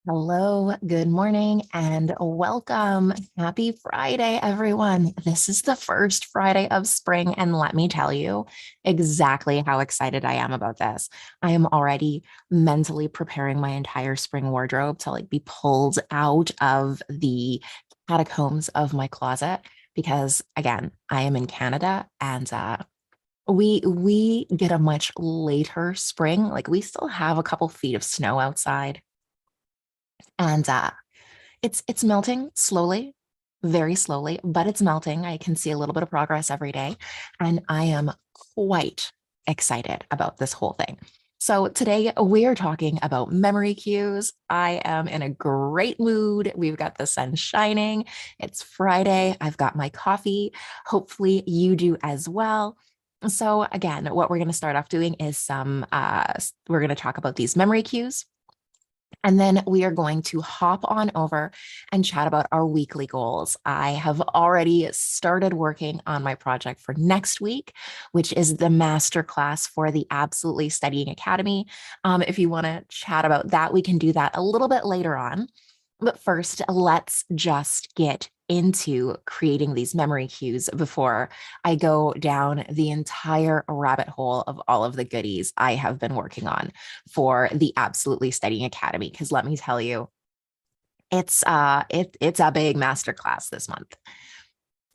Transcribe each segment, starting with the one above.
Hello, good morning, and welcome. Happy Friday, everyone. This is the first Friday of spring, and let me tell you exactly how excited I am about this. I am already mentally preparing my entire spring wardrobe to be pulled out of the catacombs of my closet because again, I am in Canada and we get a much later spring. Like we still have a couple feet of snow outside and it's melting slowly, very slowly, but it's melting. I can see a little bit of progress every day, and I am quite excited about this whole thing. So today we are talking about memory cues. I am in a great mood. We've got the sun shining. It's Friday. I've got my coffee. Hopefully you do as well. So again, what we're going to start off doing is we're going to talk about these memory cues. And then we are going to hop on over and chat about our weekly goals. I have already started working on my project for next week, which is the masterclass for the Absolutely Studying Academy. If you want to chat about that, we can do that a little bit later on. But first, let's just get into creating these memory cues before I go down the entire rabbit hole of all of the goodies I have been working on for the Absolutely Studying Academy. Because let me tell you, it's a big masterclass this month.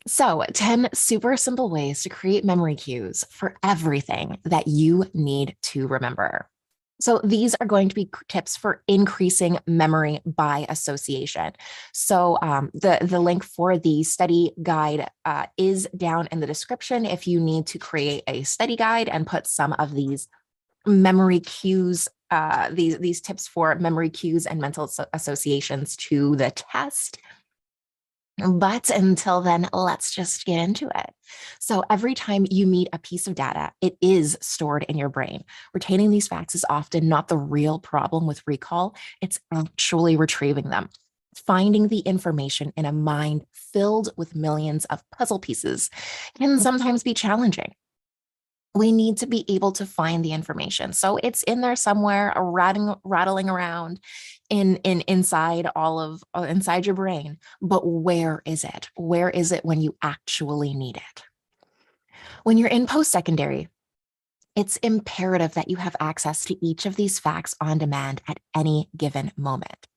So, 10 super simple ways to create memory cues for everything that you need to remember. So these are going to be tips for increasing memory by association. So the link for the study guide is down in the description if you need to create a study guide and put some of these memory cues, these tips for memory cues and mental associations to the test. But until then, let's just get into it. So, every time you meet a piece of data, it is stored in your brain. Retaining these facts is often not the real problem with recall, it's actually retrieving them. Finding the information in a mind filled with millions of puzzle pieces can sometimes be challenging. We need to be able to find the information. So it's in there somewhere, rattling around inside inside your brain. But where is it? Where is it when you actually need it? When you're in post-secondary, it's imperative that you have access to each of these facts on demand at any given moment.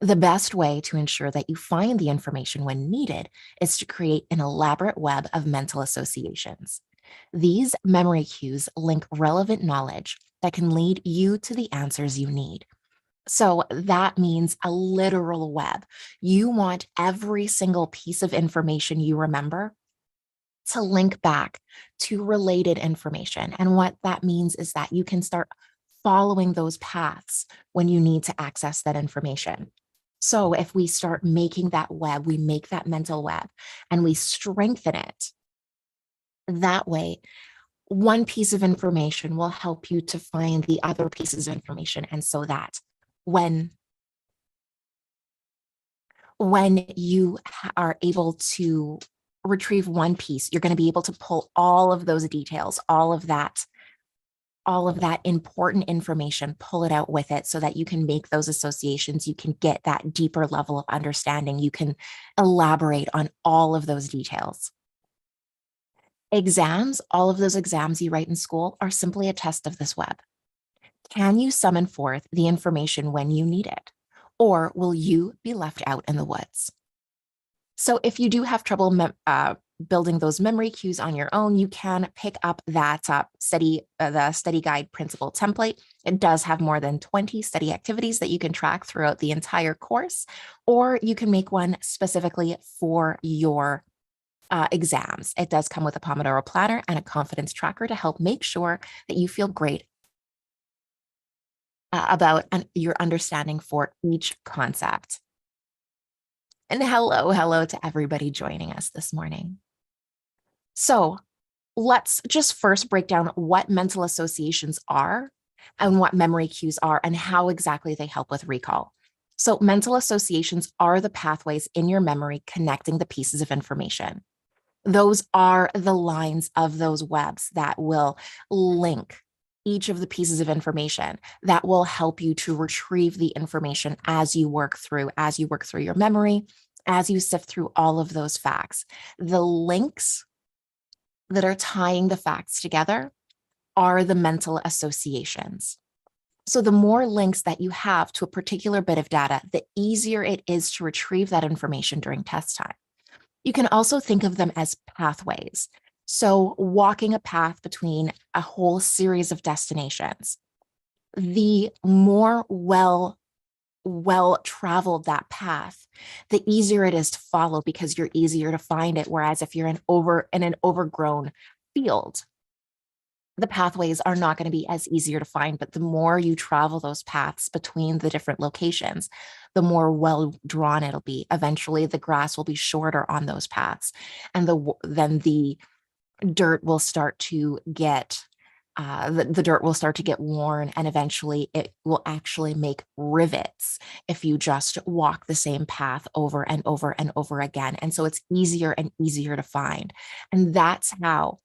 The best way to ensure that you find the information when needed is to create an elaborate web of mental associations. These memory cues link relevant knowledge that can lead you to the answers you need. So that means a literal web. You want every single piece of information you remember to link back to related information. And what that means is that you can start following those paths when you need to access that information. So if we start making that web, we make that mental web and we strengthen it. That way, one piece of information will help you to find the other pieces of information. And so that when you are able to retrieve one piece, you're going to be able to pull all of those details, all of that important information, pull it out with it so that you can make those associations. You can get that deeper level of understanding. You can elaborate on all of those details. Exams, all of those exams you write in school are simply a test of this web. Can you summon forth the information when you need it? Or will you be left out in the woods? So if you do have trouble building those memory cues on your own, you can pick up that the study guide principle template. It does have more than 20 study activities that you can track throughout the entire course, or you can make one specifically for your exams. It does come with a Pomodoro planner and a confidence tracker to help make sure that you feel great about your understanding for each concept. And hello to everybody joining us this morning. So let's just first break down what mental associations are and what memory cues are and how exactly they help with recall. So mental associations are the pathways in your memory connecting the pieces of information. Those are the lines of those webs that will link each of the pieces of information that will help you to retrieve the information as you work through your memory, as you sift through all of those facts. The links that are tying the facts together are the mental associations. So the more links that you have to a particular bit of data, the easier it is to retrieve that information during test time. You can also think of them as pathways. So walking a path between a whole series of destinations, the more well-traveled that path, the easier it is to follow because you're easier to find it. Whereas if you're in an overgrown field, the pathways are not going to be as easier to find, but the more you travel those paths between the different locations, the more well drawn it'll be. Eventually, the grass will be shorter on those paths, and then the dirt will start to get the dirt will start to get worn, and eventually it will actually make rivets if you just walk the same path over and over and over again. And so it's easier and easier to find, and that's how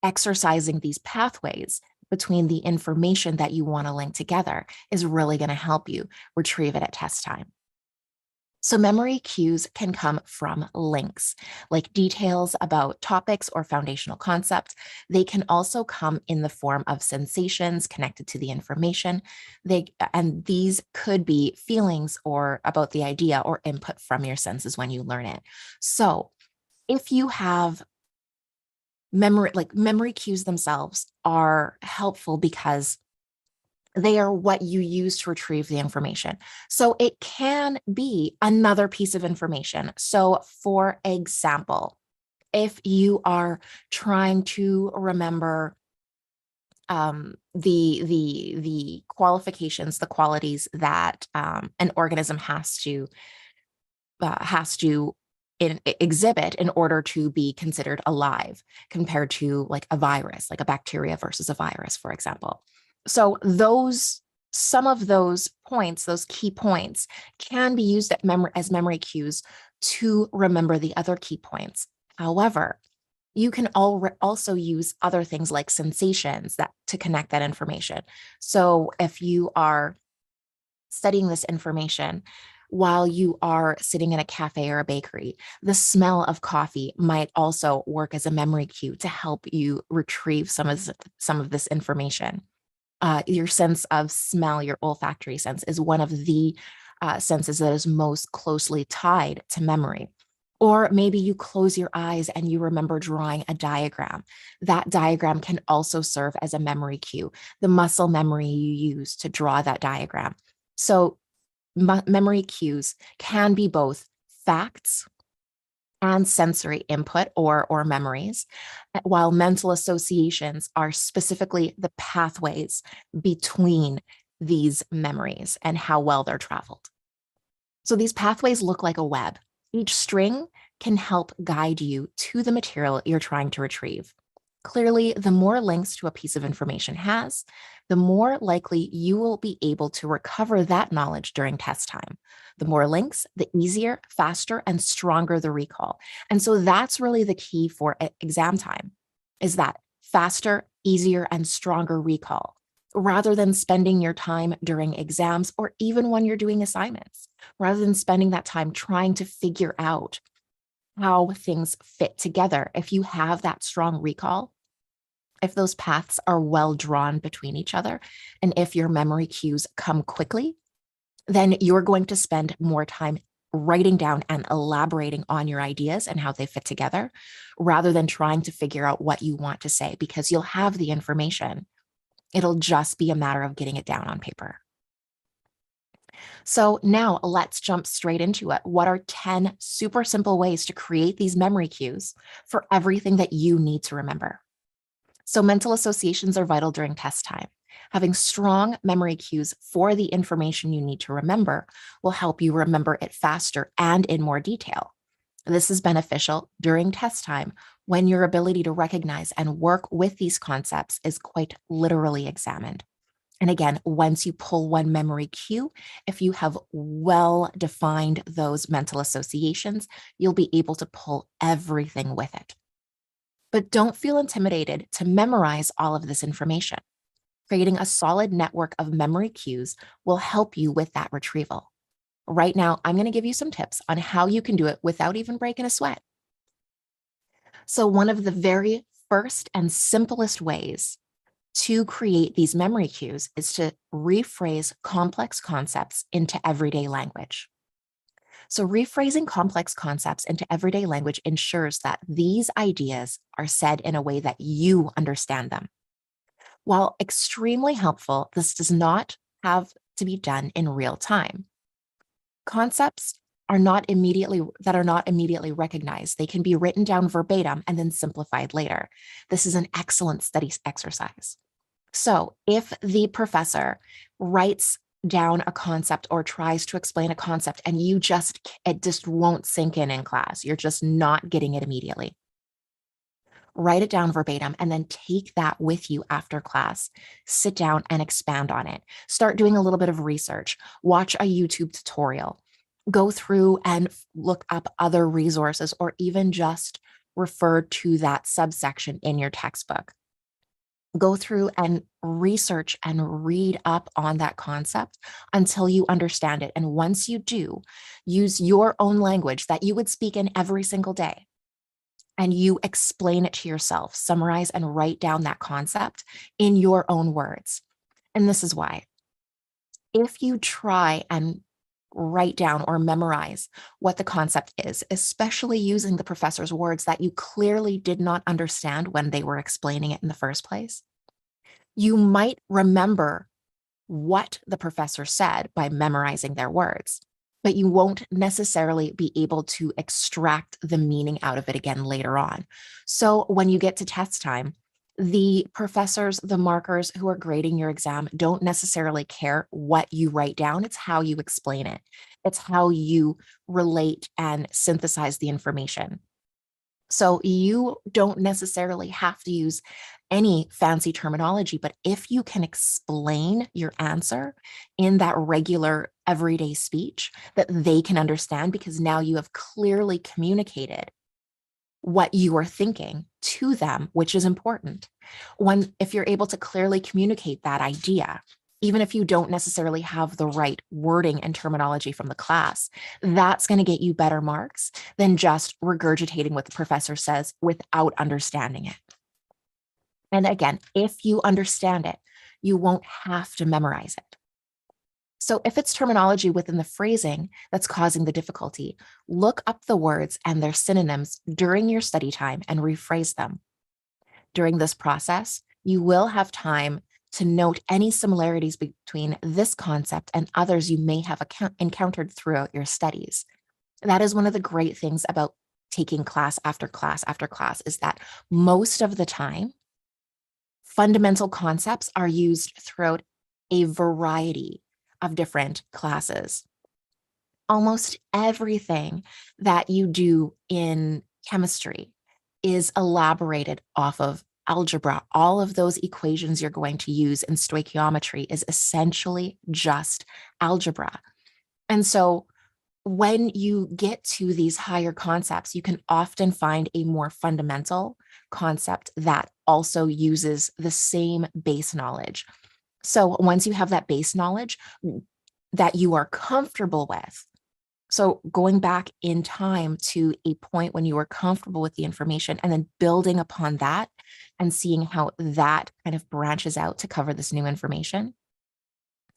exercising these pathways between the information that you want to link together is really going to help you retrieve it at test time. So memory cues can come from links, like details about topics or foundational concepts. They can also come in the form of sensations connected to the information. And these could be feelings or about the idea or input from your senses when you learn it. So if you have memory cues themselves are helpful because they are what you use to retrieve the information. So it can be another piece of information. So for example, if you are trying to remember the qualifications, the qualities that an organism has to exhibit in order to be considered alive, compared to like a virus, like a bacteria versus a virus, for example. So some of those points, those key points, can be used as memory cues to remember the other key points. However, you can also use other things like sensations to connect that information. So if you are studying this information while you are sitting in a cafe or a bakery, the smell of coffee might also work as a memory cue to help you retrieve some of this information. Your sense of smell, your olfactory sense, is one of the senses that is most closely tied to memory. Or maybe you close your eyes and you remember drawing a diagram. That diagram can also serve as a memory cue, the muscle memory you use to draw that diagram. So memory cues can be both facts and sensory input or memories, while mental associations are specifically the pathways between these memories and how well they're traveled. So these pathways look like a web. Each string can help guide you to the material you're trying to retrieve. Clearly, the more links to a piece of information has, the more likely you will be able to recover that knowledge during test time. The more links, the easier, faster, and stronger the recall. And so that's really the key for exam time, is that faster, easier, and stronger recall, rather than spending your time during exams or even when you're doing assignments, rather than spending that time trying to figure out how things fit together. If you have that strong recall, if those paths are well drawn between each other, and if your memory cues come quickly, then you're going to spend more time writing down and elaborating on your ideas and how they fit together, rather than trying to figure out what you want to say, because you'll have the information. It'll just be a matter of getting it down on paper. So now let's jump straight into it. What are 10 super simple ways to create these memory cues for everything that you need to remember? So mental associations are vital during test time. Having strong memory cues for the information you need to remember will help you remember it faster and in more detail. This is beneficial during test time when your ability to recognize and work with these concepts is quite literally examined. And again, once you pull one memory cue, if you have well defined those mental associations, you'll be able to pull everything with it. But don't feel intimidated to memorize all of this information. Creating a solid network of memory cues will help you with that retrieval. Right now, I'm going to give you some tips on how you can do it without even breaking a sweat. So one of the very first and simplest ways to create these memory cues is to rephrase complex concepts into everyday language. So rephrasing complex concepts into everyday language ensures that these ideas are said in a way that you understand them. While extremely helpful, this does not have to be done in real time. Concepts are not immediately recognized. They can be written down verbatim and then simplified later. This is an excellent study exercise. So if the professor writes down a concept or tries to explain a concept and it just won't sink in class, you're just not getting it immediately, write it down verbatim and then take that with you after class. Sit down and expand on it. Start doing a little bit of research. Watch a YouTube tutorial. Go through and look up other resources or even just refer to that subsection in your textbook. Go through and research and read up on that concept until you understand it. And once you do, use your own language that you would speak in every single day. And you explain it to yourself, summarize and write down that concept in your own words. And this is why. If you try and write down or memorize what the concept is, especially using the professor's words that you clearly did not understand when they were explaining it in the first place, you might remember what the professor said by memorizing their words, but you won't necessarily be able to extract the meaning out of it again later on. So when you get to test time, the professors, the markers who are grading your exam don't necessarily care what you write down. It's how you explain it. It's how you relate and synthesize the information. So you don't necessarily have to use any fancy terminology, but if you can explain your answer in that regular everyday speech that they can understand, because now you have clearly communicated what you are thinking to them, which is important. If you're able to clearly communicate that idea, even if you don't necessarily have the right wording and terminology from the class, that's going to get you better marks than just regurgitating what the professor says without understanding it. And again, if you understand it, you won't have to memorize it. So if it's terminology within the phrasing that's causing the difficulty, look up the words and their synonyms during your study time and rephrase them. During this process, you will have time to note any similarities between this concept and others you may have encountered throughout your studies. That is one of the great things about taking class after class after class, is that most of the time, fundamental concepts are used throughout a variety of different classes. Almost everything that you do in chemistry is elaborated off of algebra. All of those equations you're going to use in stoichiometry is essentially just algebra. And so when you get to these higher concepts, you can often find a more fundamental concept that also uses the same base knowledge. So once you have that base knowledge that you are comfortable with, so going back in time to a point when you were comfortable with the information and then building upon that and seeing how that kind of branches out to cover this new information,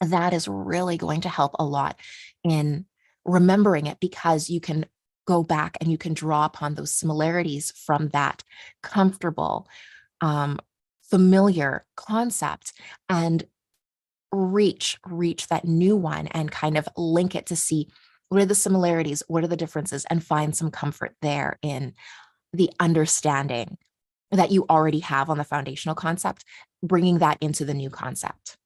that is really going to help a lot in remembering it, because you can go back and you can draw upon those similarities from that comfortable, familiar concept and reach that new one and kind of link it to see what are the similarities, what are the differences, and find some comfort there in the understanding that you already have on the foundational concept, bringing that into the new concept.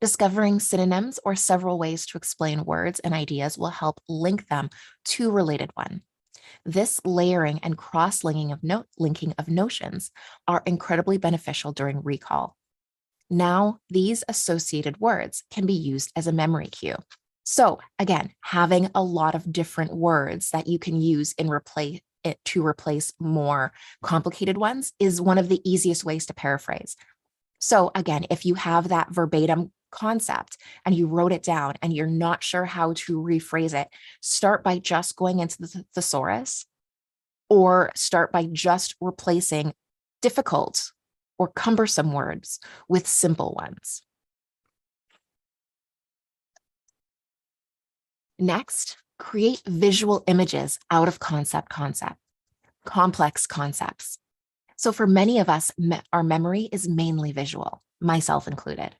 Discovering synonyms or several ways to explain words and ideas will help link them to related one. This layering and cross-linking of notions are incredibly beneficial during recall. Now, these associated words can be used as a memory cue. So again, having a lot of different words that you can use to replace more complicated ones is one of the easiest ways to paraphrase. So again, if you have that verbatim concept and you wrote it down and you're not sure how to rephrase it, start by just going into the thesaurus, or start by just replacing difficult or cumbersome words with simple ones. Next, create visual images out of complex concepts. So for many of us, our memory is mainly visual, myself included.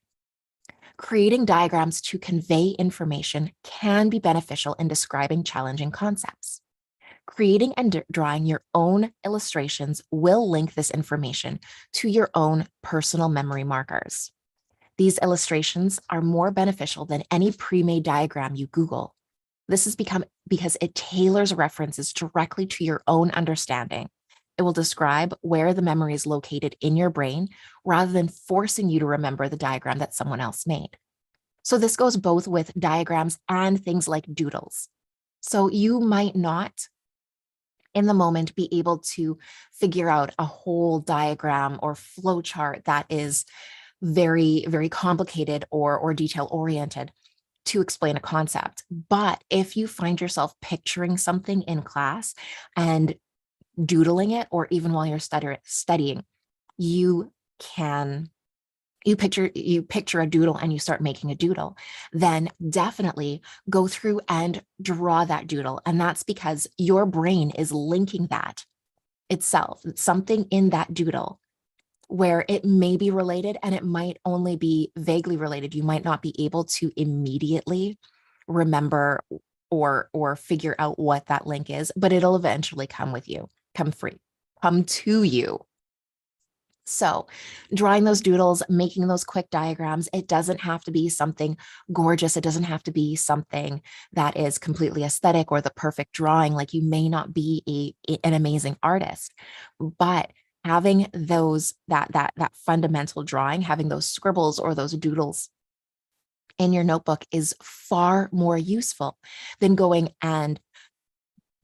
Creating diagrams to convey information can be beneficial in describing challenging concepts. Creating and drawing your own illustrations will link this information to your own personal memory markers. These illustrations are more beneficial than any pre-made diagram you Google. This has become because it tailors references directly to your own understanding. It will describe where the memory is located in your brain rather than forcing you to remember the diagram that someone else made. So this goes both with diagrams and things like doodles. So you might not in the moment be able to figure out a whole diagram or flow chart that is very, very complicated or detail oriented to explain a concept. But if you find yourself picturing something in class and doodling it, or even while you're studying, you picture a doodle and you start making a doodle, then definitely go through and draw that doodle. And that's because your brain is linking that itself, something in that doodle where it may be related and it might only be vaguely related. You might not be able to immediately remember or figure out what that link is, but it'll eventually come to you. So drawing those doodles, making those quick diagrams, it doesn't have to be something gorgeous. It doesn't have to be something that is completely aesthetic or the perfect drawing. Like, you may not be an amazing artist, but having that fundamental drawing, having those scribbles or those doodles in your notebook is far more useful than going and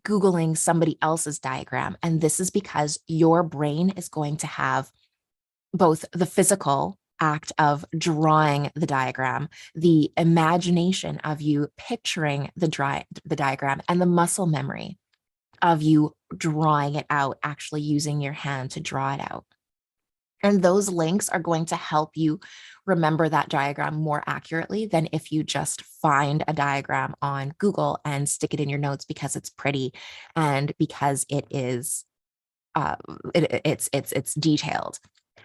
Googling somebody else's diagram. And this is because your brain is going to have both the physical act of drawing the diagram, the imagination of you picturing the diagram, and the muscle memory of you drawing it out, actually using your hand to draw it out. And those links are going to help you remember that diagram more accurately than if you just find a diagram on Google and stick it in your notes because it's pretty and because it is it's detailed.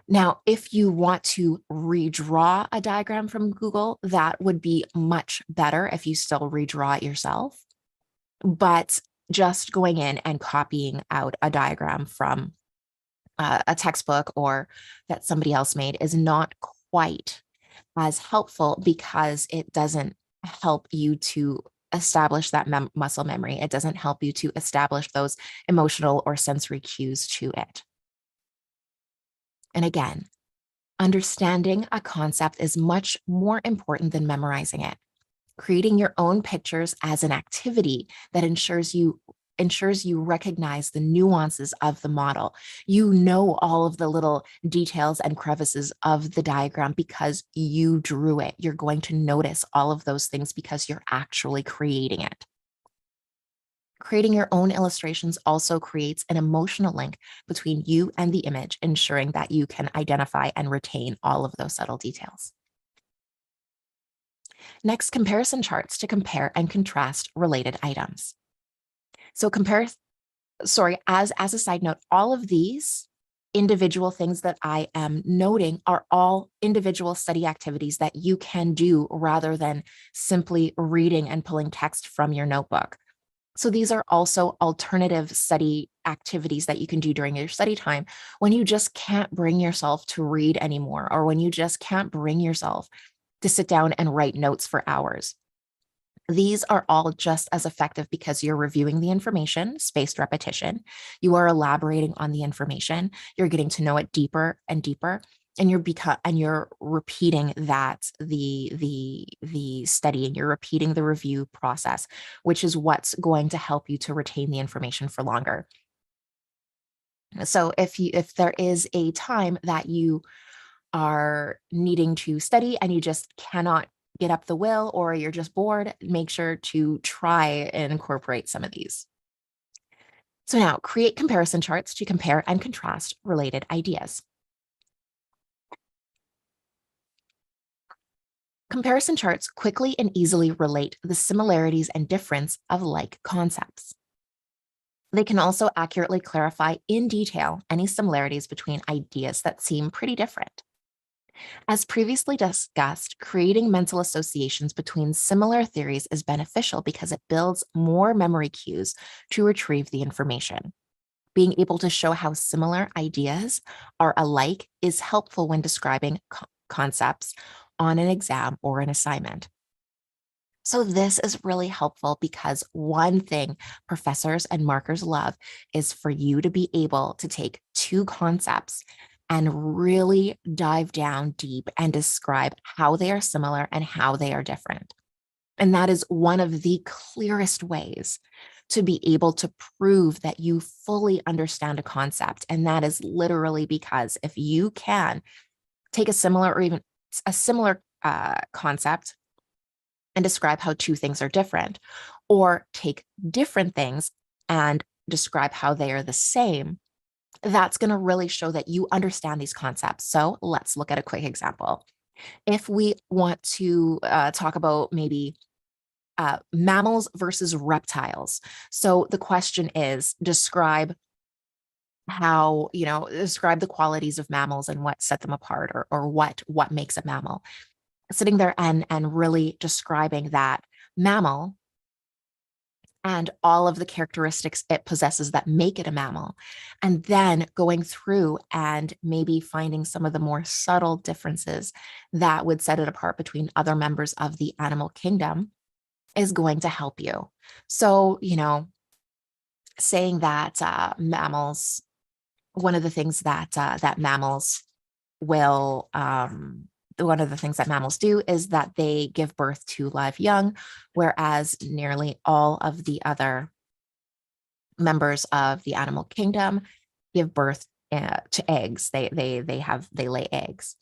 Now, if you want to redraw a diagram from Google, that would be much better if you still redraw it yourself. But just going in and copying out a diagram from a textbook or that somebody else made is not quite as helpful because it doesn't help you to establish that muscle memory. It doesn't help you to establish those emotional or sensory cues to it. And again, understanding a concept is much more important than memorizing it. Creating your own pictures as an activity that ensures you recognize the nuances of the model. You know all of the little details and crevices of the diagram because you drew it. You're going to notice all of those things because you're actually creating it. Creating your own illustrations also creates an emotional link between you and the image, ensuring that you can identify and retain all of those subtle details. Next, comparison charts to compare and contrast related items. So as a side note, all of these individual things that I am noting are all individual study activities that you can do rather than simply reading and pulling text from your notebook. So these are also alternative study activities that you can do during your study time when you just can't bring yourself to read anymore, or when you just can't bring yourself to sit down and write notes for hours. These are all just as effective because you're reviewing the information, spaced repetition. You are elaborating on the information. You're getting to know it deeper and deeper, and you're repeating the study, and you're repeating the review process, which is what's going to help you to retain the information for longer. So if there is a time that you are needing to study and you just cannot get up the will, or you're just bored, make sure to try and incorporate some of these. So now create comparison charts to compare and contrast related ideas. Comparison charts quickly and easily relate the similarities and difference of like concepts. They can also accurately clarify in detail any similarities between ideas that seem pretty different. As previously discussed, creating mental associations between similar theories is beneficial because it builds more memory cues to retrieve the information. Being able to show how similar ideas are alike is helpful when describing concepts on an exam or an assignment. So this is really helpful because one thing professors and markers love is for you to be able to take two concepts and really dive down deep and describe how they are similar and how they are different. And that is one of the clearest ways to be able to prove that you fully understand a concept. And that is literally because if you can take a similar or even a similar concept and describe how two things are different, or take different things and describe how they are the same, that's going to really show that you understand these concepts. So let's look at a quick example. If we want to talk about maybe mammals versus reptiles. So the question is, describe describe the qualities of mammals and what set them apart, or what makes a mammal. Sitting there and really describing that mammal and all of the characteristics it possesses that make it a mammal, and then going through and maybe finding some of the more subtle differences that would set it apart between other members of the animal kingdom is going to help you. So, saying that mammals, one of the things that mammals will one of the things that mammals do is that they give birth to live young, whereas nearly all of the other members of the animal kingdom give birth to eggs. They lay eggs.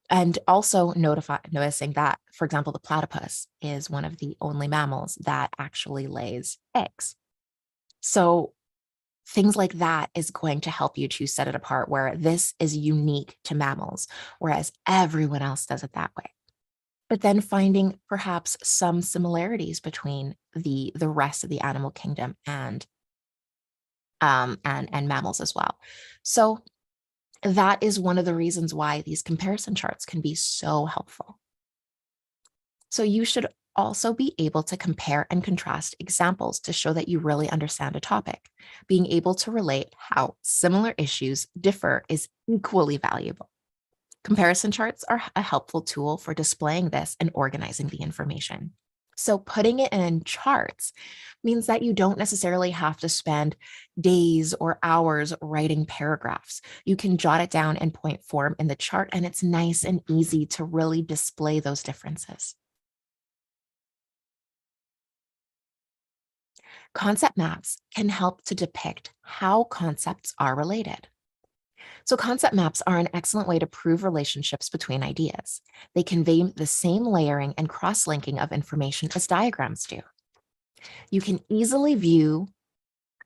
And also noticing that, for example, the platypus is one of the only mammals that actually lays eggs. So things like that is going to help you to set it apart, where this is unique to mammals, whereas everyone else does it that way. But then finding perhaps some similarities between the rest of the animal kingdom and mammals as well. So that is one of the reasons why these comparison charts can be so helpful. So you should also be able to compare and contrast examples to show that you really understand a topic. Being able to relate how similar issues differ is equally valuable. Comparison charts are a helpful tool for displaying this and organizing the information. So putting it in charts means that you don't necessarily have to spend days or hours writing paragraphs. You can jot it down in point form in the chart, and it's nice and easy to really display those differences. Concept maps can help to depict how concepts are related. So concept maps are an excellent way to prove relationships between ideas. They convey the same layering and cross-linking of information as diagrams do. You can easily view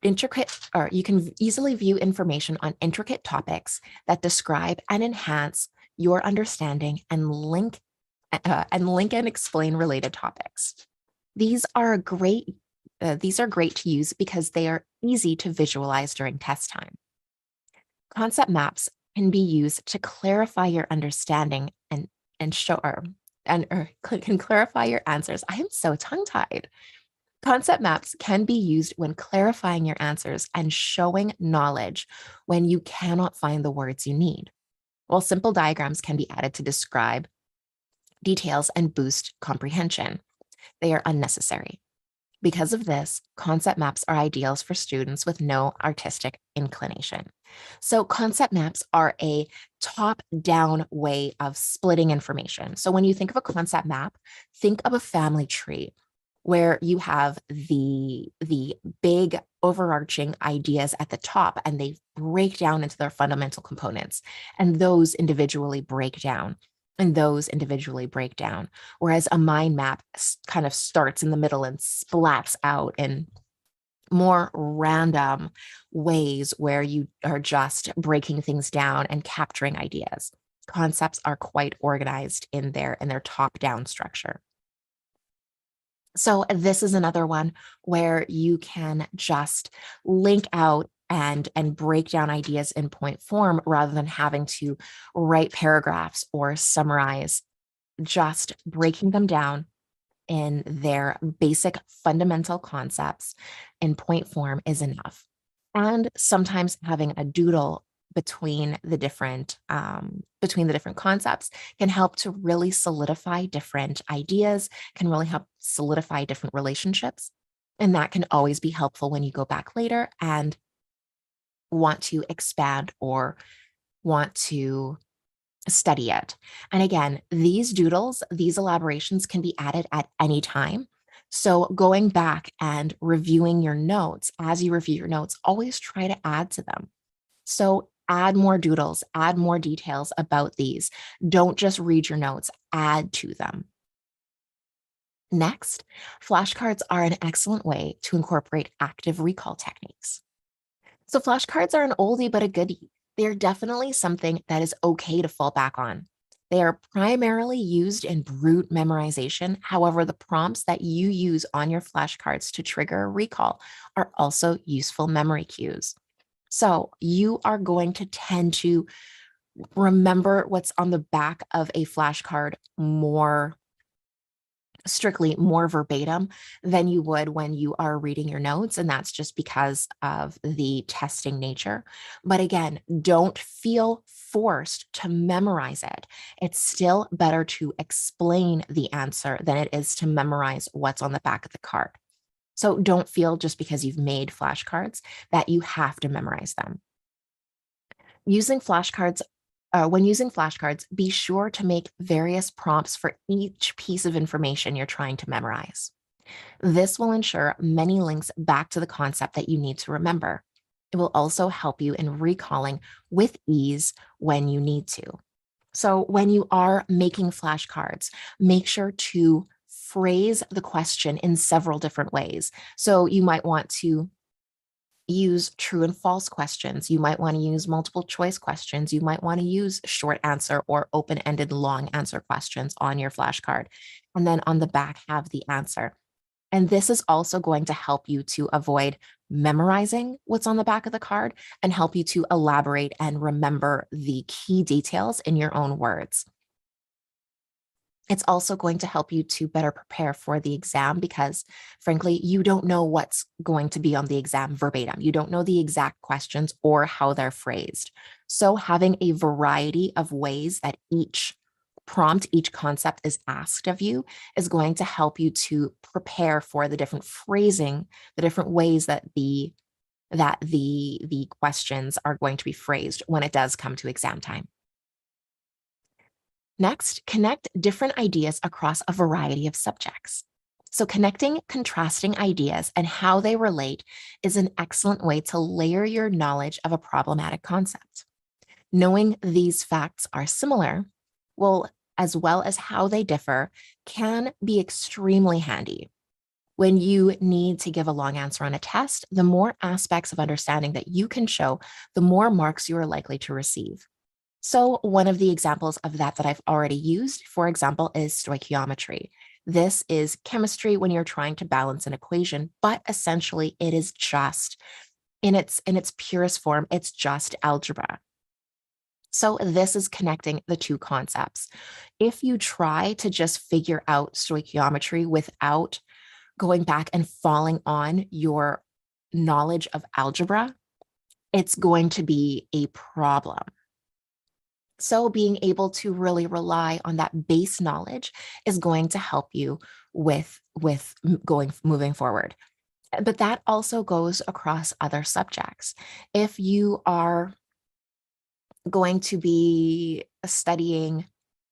information on intricate topics that describe and enhance your understanding and link and explain related topics. These are great to use because they are easy to visualize during test time. Concept maps can be used to clarify your understanding and can clarify your answers. I am so tongue-tied. Concept maps can be used when clarifying your answers and showing knowledge when you cannot find the words you need, while simple diagrams can be added to describe details and boost comprehension. They are unnecessary. Because of this, concept maps are ideals for students with no artistic inclination. So concept maps are a top-down way of splitting information. So when you think of a concept map, think of a family tree where you have the big overarching ideas at the top, and they break down into their fundamental components, and those individually break down. And those individually break down. Whereas a mind map kind of starts in the middle and splats out in more random ways where you are just breaking things down and capturing ideas. Concepts are quite organized in their top-down structure. So this is another one where you can just link out and break down ideas in point form rather than having to write paragraphs or summarize. Just breaking them down in their basic fundamental concepts in point form is enough. And sometimes having a doodle between the different concepts can help to really solidify different ideas, can really help solidify different relationships. And that can always be helpful when you go back later and want to expand or want to study it. And again, these doodles, these elaborations can be added at any time. So going back and reviewing your notes, as you review your notes, always try to add to them. So add more doodles, add more details about these. Don't just read your notes, add to them. Next, flashcards are an excellent way to incorporate active recall techniques. So flashcards are an oldie but a goodie. They're definitely something that is okay to fall back on. They are primarily used in brute memorization. However, the prompts that you use on your flashcards to trigger a recall are also useful memory cues. So you are going to tend to remember what's on the back of a flashcard more strictly, more verbatim than you would when you are reading your notes. And that's just because of the testing nature. But again, don't feel forced to memorize it. It's still better to explain the answer than it is to memorize what's on the back of the card. So don't feel just because you've made flashcards that you have to memorize them. When using flashcards, be sure to make various prompts for each piece of information you're trying to memorize. This will ensure many links back to the concept that you need to remember. It will also help you in recalling with ease when you need to. So when you are making flashcards, make sure to phrase the question in several different ways. So you might want to use true and false questions. You might want to use multiple choice questions. You might want to use short answer or open-ended long answer questions on your flashcard. And then on the back, have the answer. And this is also going to help you to avoid memorizing what's on the back of the card and help you to elaborate and remember the key details in your own words. It's also going to help you to better prepare for the exam because, frankly, you don't know what's going to be on the exam verbatim. You don't know the exact questions or how they're phrased. So having a variety of ways that each prompt, each concept is asked of you is going to help you to prepare for the different phrasing, the different ways that the questions are going to be phrased when it does come to exam time. Next, connect different ideas across a variety of subjects. So connecting contrasting ideas and how they relate is an excellent way to layer your knowledge of a problematic concept. Knowing these facts are similar, as well as how they differ, can be extremely handy. When you need to give a long answer on a test, the more aspects of understanding that you can show, the more marks you are likely to receive. So one of the examples of that I've already used, for example, is stoichiometry. This is chemistry when you're trying to balance an equation, but essentially it is just, in its purest form, it's just algebra. So this is connecting the two concepts. If you try to just figure out stoichiometry without going back and falling on your knowledge of algebra, it's going to be a problem. So being able to really rely on that base knowledge is going to help you with moving forward. But that also goes across other subjects. If you are going to be studying,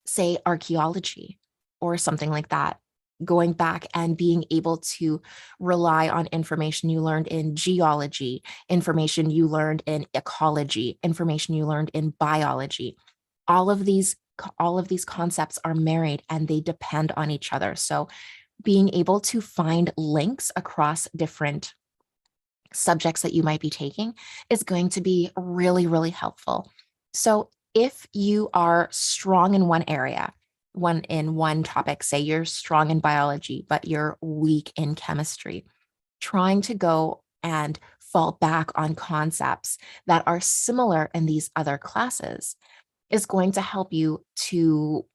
say, archaeology or something like that, going back and being able to rely on information you learned in geology, information you learned in ecology, information you learned in biology. All of these concepts are married and they depend on each other. So being able to find links across different subjects that you might be taking is going to be really, really helpful. So if you are strong in one area, one topic, say you're strong in biology, but you're weak in chemistry, trying to go and fall back on concepts that are similar in these other classes is going to help you to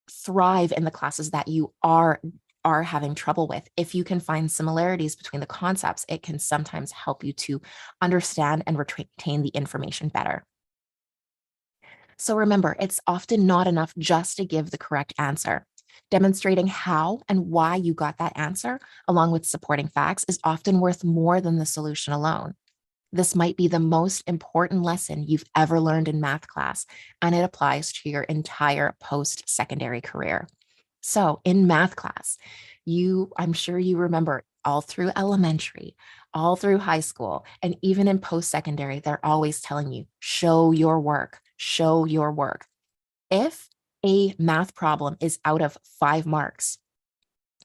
thrive in the classes that you are having trouble with. If you can find similarities between the concepts, it can sometimes help you to understand and retain the information better. So remember, it's often not enough just to give the correct answer. Demonstrating how and why you got that answer, along with supporting facts, is often worth more than the solution alone. This might be the most important lesson you've ever learned in math class, and it applies to your entire post-secondary career. So in math class, I'm sure you remember all through elementary, all through high school, and even in post-secondary, they're always telling you, show your work, show your work. If a math problem is out of 5 marks,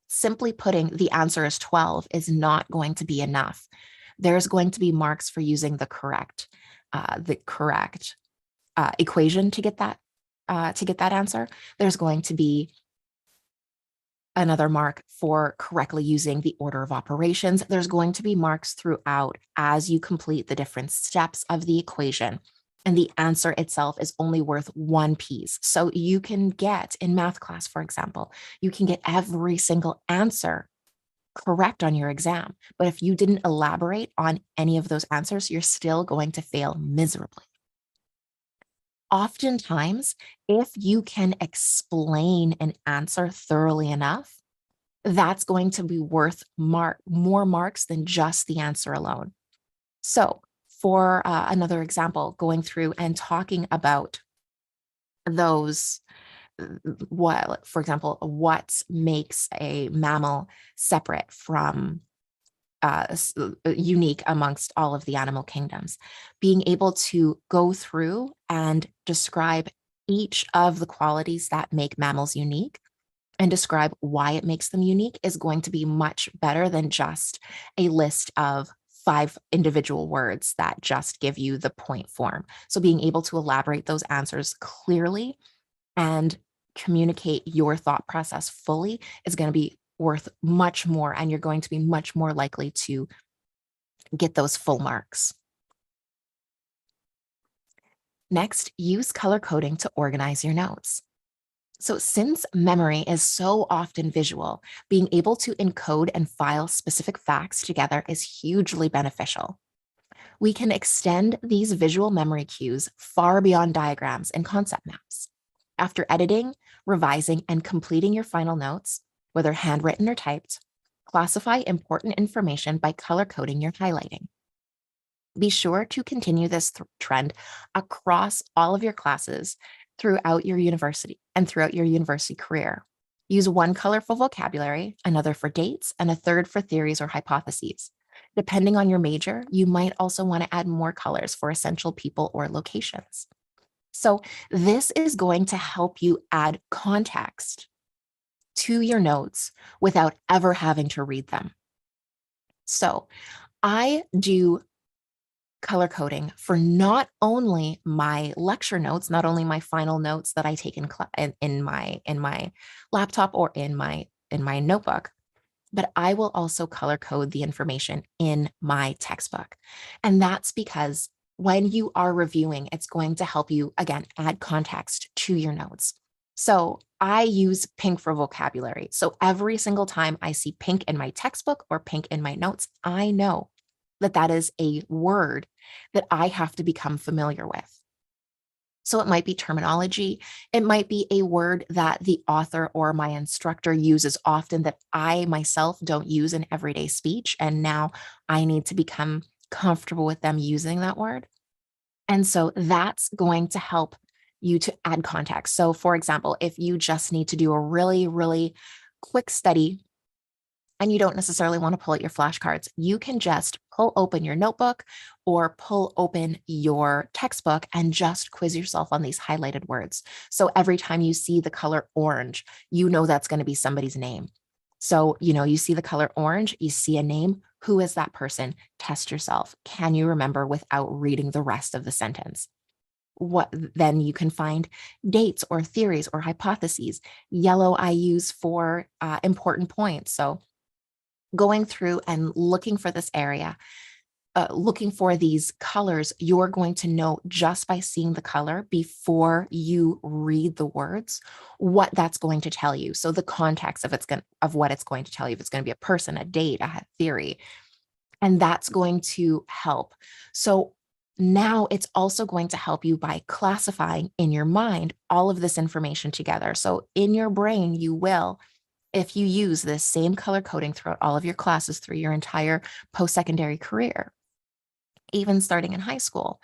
simply putting the answer is 12 is not going to be enough. There's going to be marks for using the correct equation to get that answer. There's going to be another mark for correctly using the order of operations. There's going to be marks throughout as you complete the different steps of the equation. And the answer itself is only worth 1 piece. So you can get in math class, for example, you can get every single answer correct on your exam. But if you didn't elaborate on any of those answers, you're still going to fail miserably. Oftentimes, if you can explain an answer thoroughly enough, that's going to be worth more marks than just the answer alone. So for another example, going through and talking about those, for example, what makes a mammal separate from unique amongst all of the animal kingdoms, being able to go through and describe each of the qualities that make mammals unique and describe why it makes them unique is going to be much better than just a list of 5 individual words that just give you the point form. So being able to elaborate those answers clearly and communicate your thought process fully is going to be worth much more, and you're going to be much more likely to get those full marks. Next, use color coding to organize your notes. So since memory is so often visual, being able to encode and file specific facts together is hugely beneficial. We can extend these visual memory cues far beyond diagrams and concept maps. After editing, revising, and completing your final notes, whether handwritten or typed, classify important information by color coding your highlighting. Be sure to continue this trend across all of your classes throughout your university career. Use one color for vocabulary, another for dates, and a third for theories or hypotheses. Depending on your major, you might also want to add more colors for essential people or locations. So this is going to help you add context to your notes without ever having to read them. So I do color coding for not only my lecture notes, not only my final notes that I take in my laptop or in my notebook, but I will also color code the information in my textbook. And that's because when you are reviewing, it's going to help you, again, add context to your notes. So I use pink for vocabulary. So every single time I see pink in my textbook or pink in my notes, I know that that is a word that I have to become familiar with. So it might be terminology. It might be a word that the author or my instructor uses often that I myself don't use in everyday speech. And now I need to become comfortable with them using that word. And so that's going to help you to add context. So for example, if you just need to do a really, really quick study and you don't necessarily want to pull out your flashcards, you can just pull open your notebook or pull open your textbook and just quiz yourself on these highlighted words. So every time you see the color orange, you know that's going to be somebody's name. So, you see the color orange, you see a name. Who is that person? Test yourself. Can you remember without reading the rest of the sentence? Then you can find dates or theories or hypotheses. Yellow I use for important points. So going through and looking for this area, looking for these colors, you're going to know just by seeing the color before you read the words what that's going to tell you. So the context of what it's going to tell you, if it's going to be a person, a date, a theory, and that's going to help. So now it's also going to help you by classifying in your mind all of this information together. So in your brain, you will, if you use this same color coding throughout all of your classes through your entire post-secondary career, even starting in high school,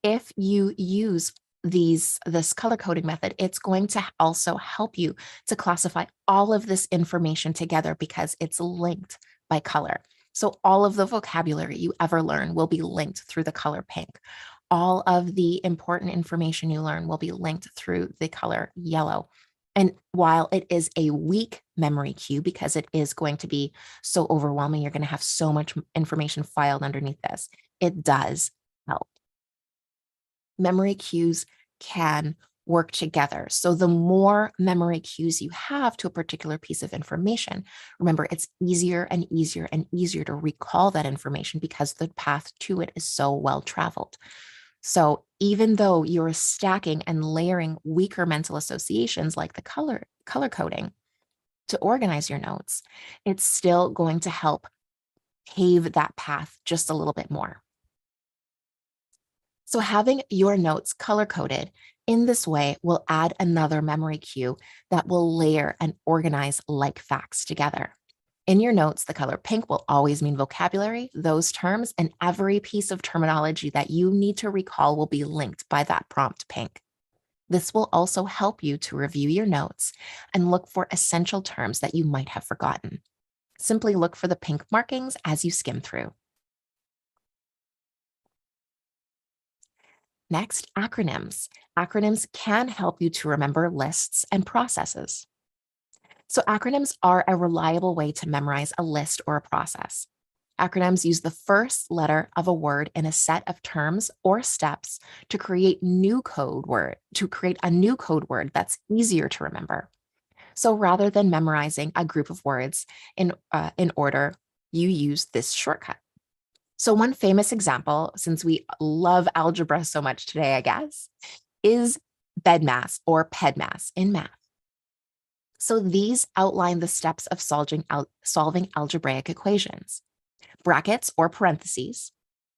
if you use this color coding method, it's going to also help you to classify all of this information together because it's linked by color. So all of the vocabulary you ever learn will be linked through the color pink. All of the important information you learn will be linked through the color yellow. And while it is a weak memory cue, because it is going to be so overwhelming, you're going to have so much information filed underneath this, it does help. Memory cues can work together. So the more memory cues you have to a particular piece of information, remember, it's easier and easier and easier to recall that information because the path to it is so well traveled. So even though you're stacking and layering weaker mental associations like the color coding to organize your notes, it's still going to help pave that path just a little bit more. So having your notes color-coded in this way will add another memory cue that will layer and organize like facts together. In your notes, the color pink will always mean vocabulary, those terms, and every piece of terminology that you need to recall will be linked by that prompt pink. This will also help you to review your notes and look for essential terms that you might have forgotten. Simply look for the pink markings as you skim through. Next, acronyms. Acronyms can help you to remember lists and processes. So acronyms are a reliable way to memorize a list or a process. Acronyms use the first letter of a word in a set of terms or steps to create a new code word that's easier to remember. So rather than memorizing a group of words in order, you use this shortcut. So one famous example, since we love algebra so much today, I guess, is BEDMAS or PEDMAS in math. So these outline the steps of solving algebraic equations: brackets or parentheses,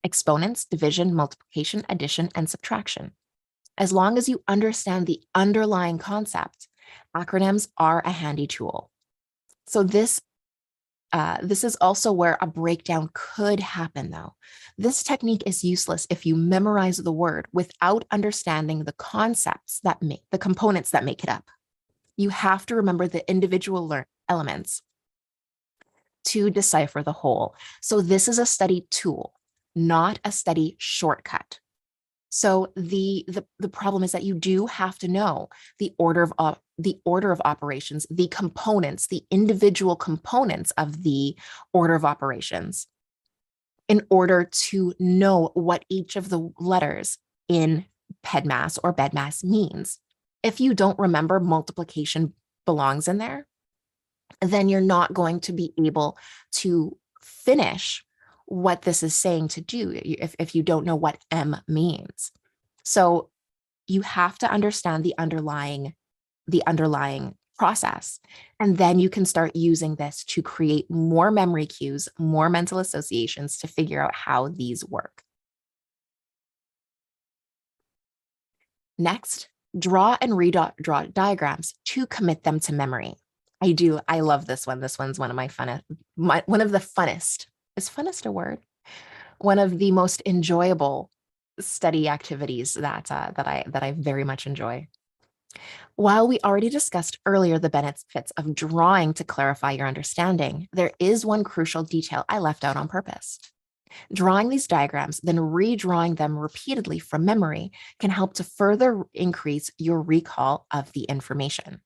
exponents, division, multiplication, addition, and subtraction. As long as you understand the underlying concept, acronyms are a handy tool. So this is also where a breakdown could happen, though. This technique is useless if you memorize the word without understanding the concepts the components that make it up. You have to remember the individual elements to decipher the whole. So this is a study tool, not a study shortcut. So the problem is that you do have to know the order of operations, the components, the individual components of the order of operations in order to know what each of the letters in PEDMAS or BEDMAS means. If you don't remember multiplication belongs in there, then you're not going to be able to finish what this is saying to do if you don't know what M means. So you have to understand the underlying process, and then you can start using this to create more memory cues, more mental associations to figure out how these work. Next, draw and redraw diagrams to commit them to memory. I love this one. This one's one of one of the funnest. Is funnest a word? One of the most enjoyable study activities that I very much enjoy. While we already discussed earlier the benefits of drawing to clarify your understanding, there is one crucial detail I left out on purpose. Drawing these diagrams, then redrawing them repeatedly from memory can help to further increase your recall of the information.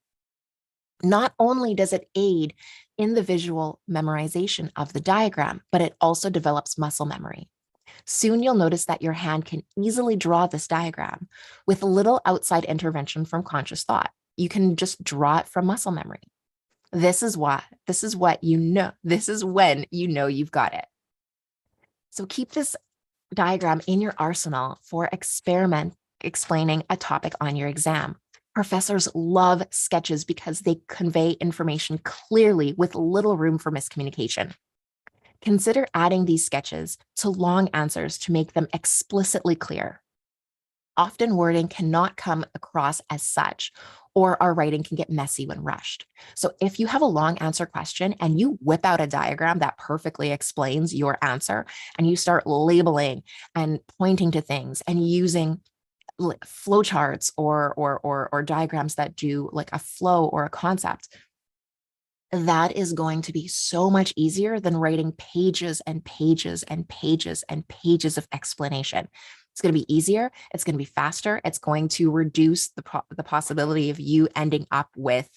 Not only does it aid in the visual memorization of the diagram, but it also develops muscle memory. Soon you'll notice that your hand can easily draw this diagram with little outside intervention from conscious thought. You can just draw it from muscle memory. This is what you know. This is when you know you've got it. So keep this diagram in your arsenal for explaining a topic on your exam. Professors love sketches because they convey information clearly with little room for miscommunication. Consider adding these sketches to long answers to make them explicitly clear. Often wording cannot come across as such, or our writing can get messy when rushed. So if you have a long answer question and you whip out a diagram that perfectly explains your answer, and you start labeling and pointing to things and using flowcharts or diagrams that do like a flow or a concept, that is going to be so much easier than writing pages and pages and pages and pages of explanation. It's going to be easier. It's going to be faster. It's going to reduce the possibility of you ending up with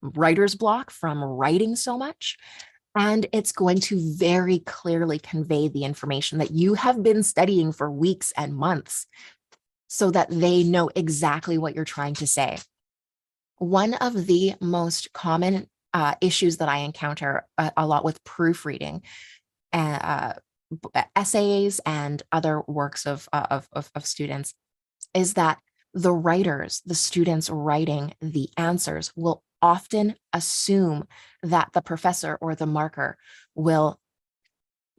writer's block from writing so much. And it's going to very clearly convey the information that you have been studying for weeks and months so that they know exactly what you're trying to say. One of the most common issues that I encounter a lot with proofreading, essays and other works of students, is that the students writing the answers will often assume that the professor or the marker will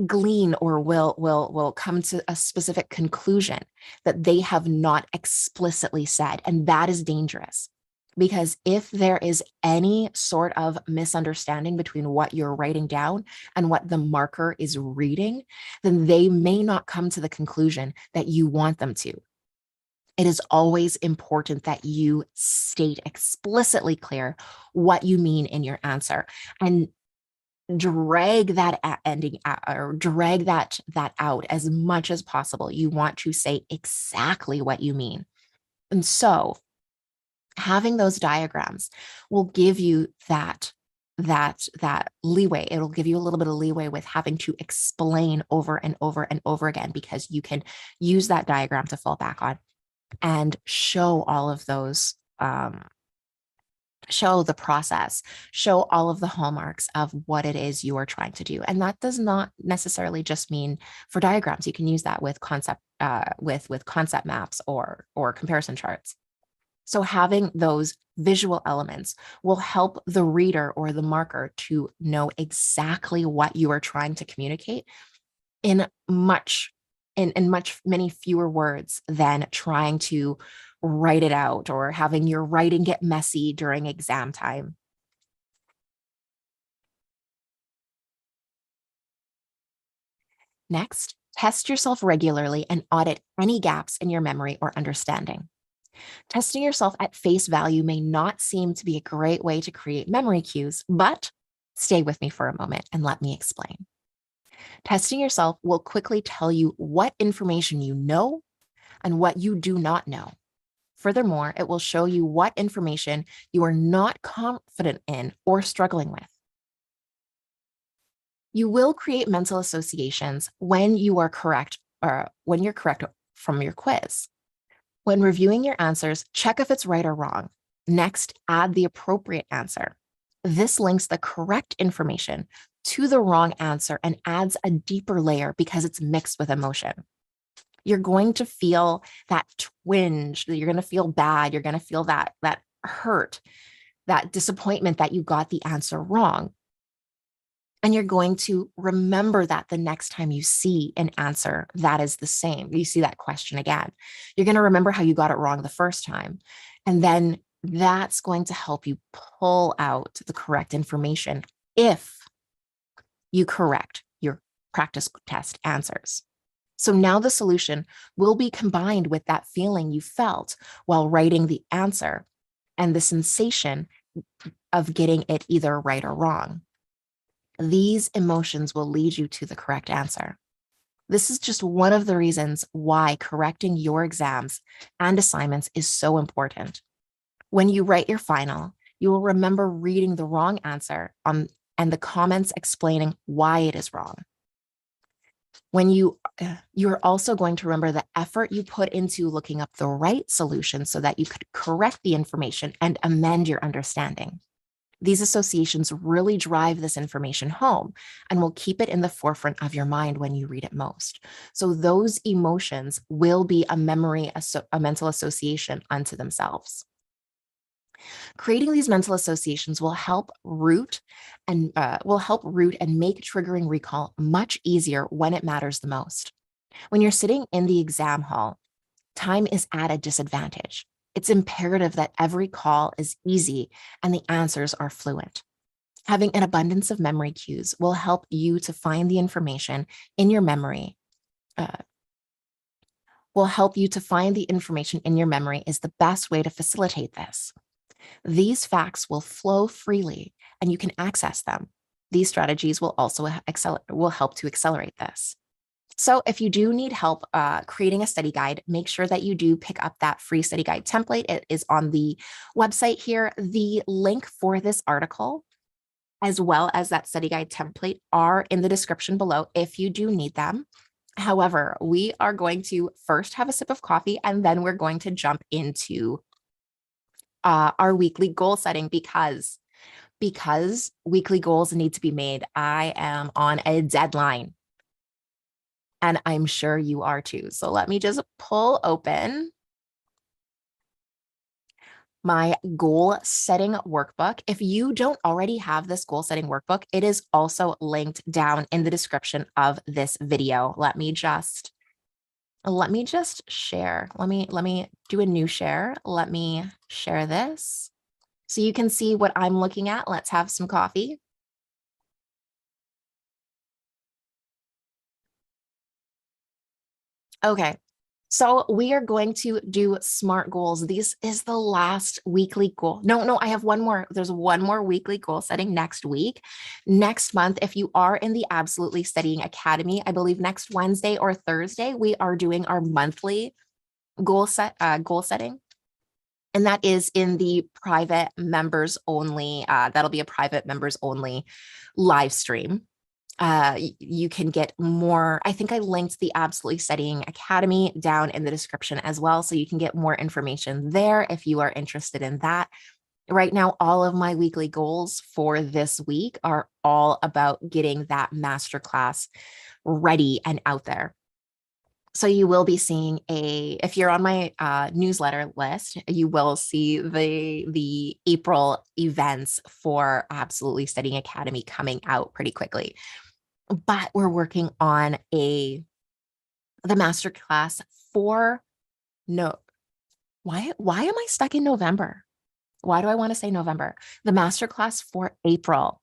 glean or will come to a specific conclusion that they have not explicitly said. And that is dangerous. Because if there is any sort of misunderstanding between what you're writing down and what the marker is reading, then they may not come to the conclusion that you want them to. It is always important that you state explicitly clear what you mean in your answer and drag that ending out, or drag that out as much as possible. You want to say exactly what you mean. And so having those diagrams will give you that leeway. It'll give you a little bit of leeway with having to explain over and over and over again, because you can use that diagram to fall back on and show all of those, show the process, show all of the hallmarks of what it is you are trying to do. And that does not necessarily just mean for diagrams. You can use that with concept maps or comparison charts. So having those visual elements will help the reader or the marker to know exactly what you are trying to communicate in many fewer words than trying to write it out or having your writing get messy during exam time. Next, test yourself regularly and audit any gaps in your memory or understanding. Testing yourself at face value may not seem to be a great way to create memory cues, but stay with me for a moment and let me explain. Testing yourself will quickly tell you what information you know and what you do not know. Furthermore, it will show you what information you are not confident in or struggling with. You will create mental associations when you are correct, or when you're correct from your quiz. When reviewing your answers, check if it's right or wrong. Next, add the appropriate answer. This links the correct information to the wrong answer and adds a deeper layer because it's mixed with emotion. You're going to feel that twinge, you're going to feel bad, you're going to feel that hurt, that disappointment that you got the answer wrong. And you're going to remember that the next time you see an answer that is the same, you see that question again, you're going to remember how you got it wrong the first time. And then that's going to help you pull out the correct information if you correct your practice test answers. So now the solution will be combined with that feeling you felt while writing the answer and the sensation of getting it either right or wrong. These emotions will lead you to the correct answer. This is just one of the reasons why correcting your exams and assignments is so important. When you write your final, you will remember reading the wrong answer and the comments explaining why it is wrong. When you're also going to remember the effort you put into looking up the right solution so that you could correct the information and amend your understanding. These associations really drive this information home and will keep it in the forefront of your mind when you read it most. So those emotions will be a mental association unto themselves. Creating these mental associations will help root and make triggering recall much easier when it matters the most. When you're sitting in the exam hall, time is at a disadvantage. It's imperative that every call is easy and the answers are fluent. Having an abundance of memory cues will help you to find the information in your memory. Is the best way to facilitate this. These facts will flow freely and you can access them. These strategies will also help to accelerate this. So if you do need help creating a study guide, make sure that you do pick up that free study guide template. It is on the website here. The link for this article, as well as that study guide template, are in the description below if you do need them. However, we are going to first have a sip of coffee, and then we're going to jump into our weekly goal setting because weekly goals need to be made. I am on a deadline. And I'm sure you are too. So let me just pull open my goal setting workbook. If you don't already have this goal setting workbook, it is also linked down in the description of this video. Let me just share. Let me do a new share. Let me share this so you can see what I'm looking at. Let's have some coffee. Okay, so we are going to do SMART goals. This is the last weekly goal. No, I have one more. There's one more weekly goal setting next week. Next month, if you are in the Absolutely Studying Academy, I believe next Wednesday or Thursday, we are doing our monthly goal setting. And that is in the private members only. That'll be a private members only live stream. You can get more. I think I linked the Absolutely Studying Academy down in the description as well. So you can get more information there if you are interested in that. Right now, all of my weekly goals for this week are all about getting that masterclass ready and out there. So you will be seeing if you're on my newsletter list, you will see the April events for Absolutely Studying Academy coming out pretty quickly. But we're working on the masterclass for why am I stuck in November? Why do I want to say November? The masterclass for April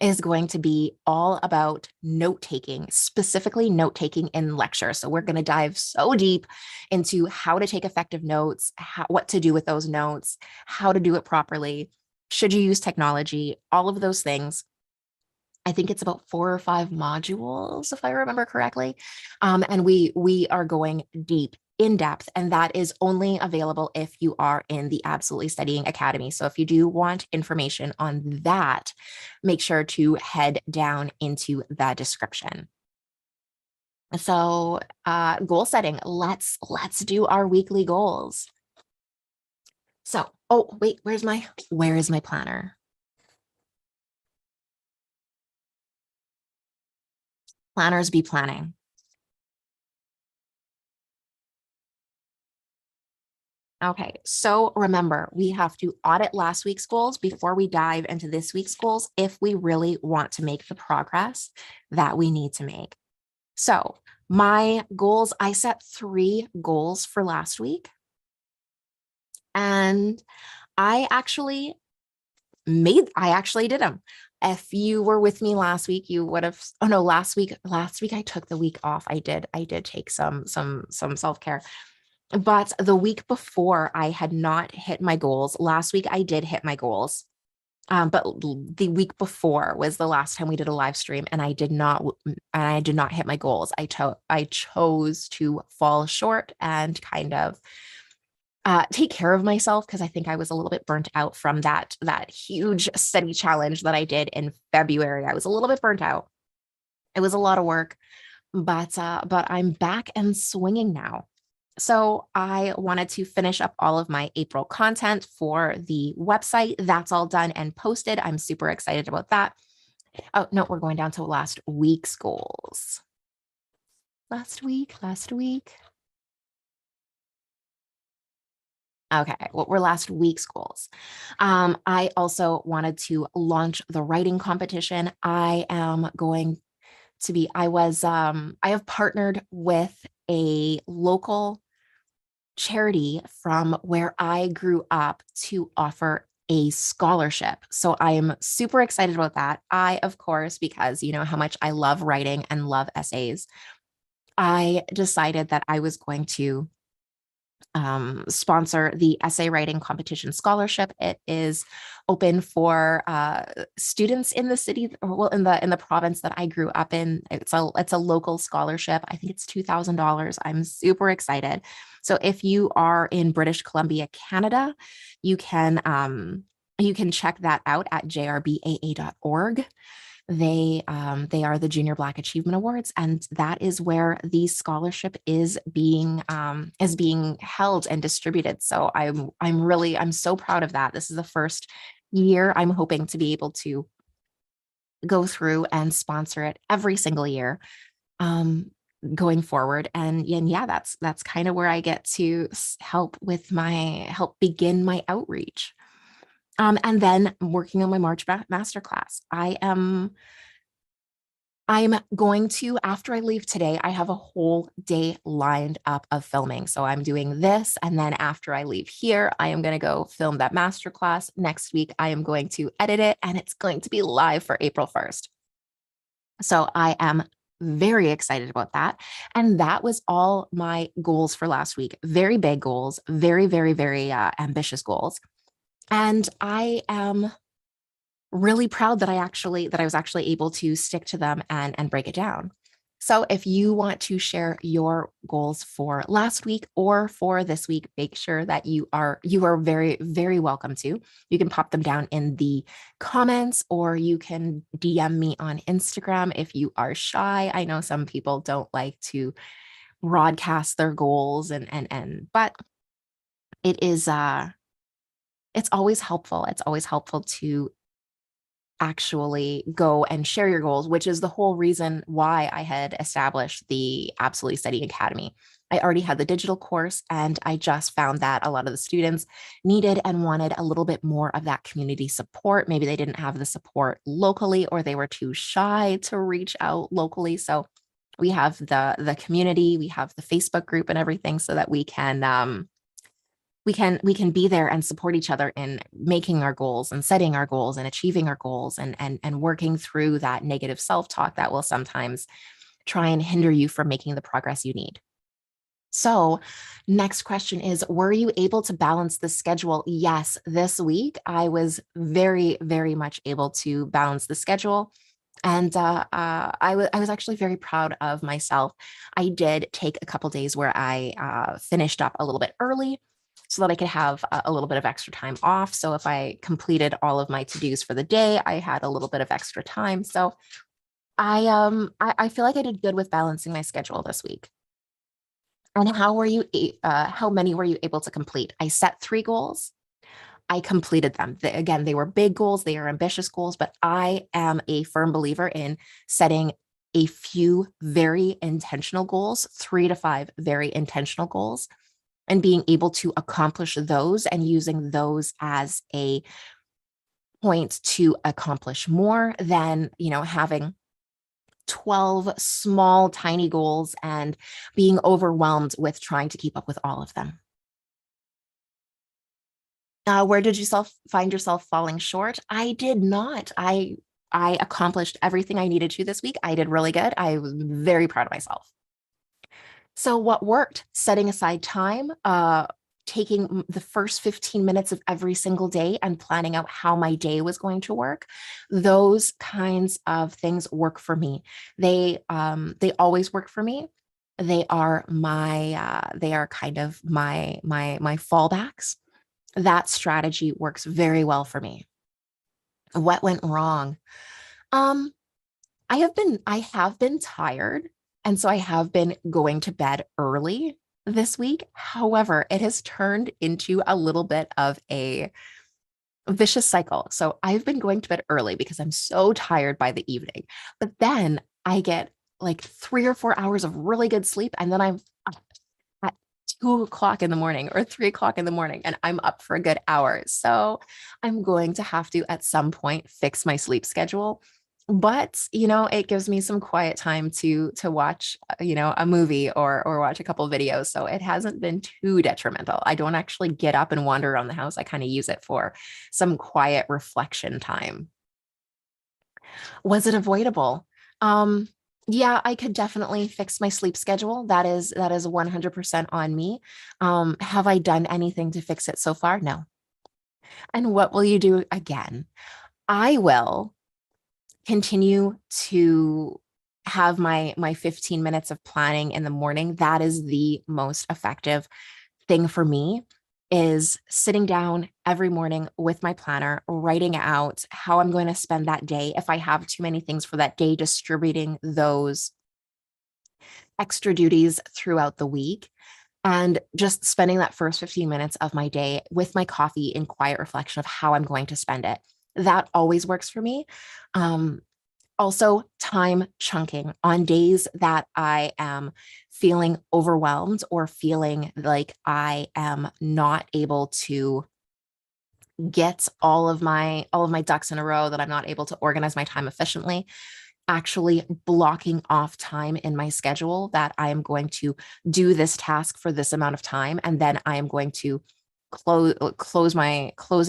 is going to be all about note-taking, specifically note-taking in lecture. So we're going to dive so deep into how to take effective notes, what to do with those notes, how to do it properly, should you use technology, all of those things. I think it's about 4 or 5 modules, if I remember correctly. And we are going deep, in depth, and that is only available if you are in the Absolutely Studying Academy. So if you do want information on that, make sure to head down into the description. So goal setting, let's do our weekly goals. So, oh, wait, where is my planner? Planners be planning. Okay, so remember, we have to audit last week's goals before we dive into this week's goals if we really want to make the progress that we need to make. So my goals, I set 3 goals for last week. And I actually did them. If you were with me last week, you would have, oh no, last week I took the week off. I did take some self-care. But the week before, I had not hit my goals. Last week, I did hit my goals. But the week before was the last time we did a live stream, and I did not hit my goals. I chose to fall short and kind of take care of myself because I think I was a little bit burnt out from that huge study challenge that I did in February. I was a little bit burnt out. It was a lot of work, but I'm back and swinging now. So I wanted to finish up all of my April content for the website. That's all done and posted. I'm super excited about that. Oh, no, we're going down to last week's goals. Last week. Okay, what were last week's goals? I also wanted to launch the writing competition. I am going to be, I have partnered with a local charity from where I grew up to offer a scholarship. So I am super excited about that. I, of course, because you know how much I love writing and love essays, I decided that I was going to sponsor the essay writing competition scholarship. It is open for students in the city, well, in the province that I grew up in. It's a local scholarship. I think it's $2,000. I'm super excited. So if you are in British Columbia, Canada, you can check that out at jrbaa.org. They are the Junior Black Achievement Awards, and that is where the scholarship is being held and distributed. So I'm so proud of that. This is the first year I'm hoping to be able to go through and sponsor it every single year going forward. And yeah, that's kind of where I get to help begin my outreach. And then working on my March masterclass. I'm going to, after I leave today, I have a whole day lined up of filming. So I'm doing this. And then after I leave here, I am going to go film that masterclass. Next week, I am going to edit it, and it's going to be live for April 1st. So I am very excited about that. And that was all my goals for last week. Very big goals, very, very, very ambitious goals. And I am really proud that I was actually able to stick to them and break it down. So if you want to share your goals for last week or for this week, make sure that you are very, very welcome to. You can pop them down in the comments, or you can DM me on Instagram if you are shy. I know some people don't like to broadcast their goals but it is it's always helpful. It's always helpful to actually go and share your goals, which is the whole reason why I had established the Absolutely Study Academy. I already had the digital course, and I just found that a lot of the students needed and wanted a little bit more of that community support. Maybe they didn't have the support locally, or they were too shy to reach out locally. So we have the community, we have the Facebook group and everything, so that we can be there and support each other in making our goals and setting our goals and achieving our goals and working through that negative self-talk that will sometimes try and hinder you from making the progress you need. So next question is, were you able to balance the schedule? Yes, this week I was very, very much able to balance the schedule. And I was actually very proud of myself. I did take a couple days where I finished up a little bit early, so that I could have a little bit of extra time off. So if I completed all of my to-dos for the day, I had a little bit of extra time. So I feel like I did good with balancing my schedule this week. And how many were you able to complete? I set 3 goals. I completed them. Again, they were big goals, they are ambitious goals, but I am a firm believer in setting a few very intentional goals, 3 to 5 very intentional goals, and being able to accomplish those and using those as a point to accomplish more than, having 12 small, tiny goals and being overwhelmed with trying to keep up with all of them. Where did you find yourself falling short? I did not. I accomplished everything I needed to this week. I did really good. I was very proud of myself. So what worked? Setting aside time, taking the first 15 minutes of every single day and planning out how my day was going to work. Those kinds of things work for me. They always work for me. They are kind of my fallbacks. That strategy works very well for me. What went wrong? Um, I have been tired, and so I have been going to bed early this week. However, it has turned into a little bit of a vicious cycle. So I've been going to bed early because I'm so tired by the evening. But then I get like 3 or 4 hours of really good sleep, and then I'm up at 2 o'clock in the morning or 3 o'clock in the morning, and I'm up for a good hour. So I'm going to have to at some point fix my sleep schedule. But it gives me some quiet time to watch, a movie or watch a couple videos. So it hasn't been too detrimental. I don't actually get up and wander around the house. I kind of use it for some quiet reflection time. Was it avoidable? Um, yeah, I could definitely fix my sleep schedule. That is 100% on me. Have I done anything to fix it so far? No. And what will you do again? I will continue to have my 15 minutes of planning in the morning. That is the most effective thing for me, is sitting down every morning with my planner, writing out how I'm going to spend that day. If I have too many things for that day, distributing those extra duties throughout the week, and just spending that first 15 minutes of my day with my coffee in quiet reflection of how I'm going to spend it. That always works for me. Um, Also, time chunking on days that I am feeling overwhelmed or feeling like I am not able to get all of my ducks in a row, that I'm not able to organize my time efficiently. Actually blocking off time in my schedule that I am going to do this task for this amount of time, and then I am going to close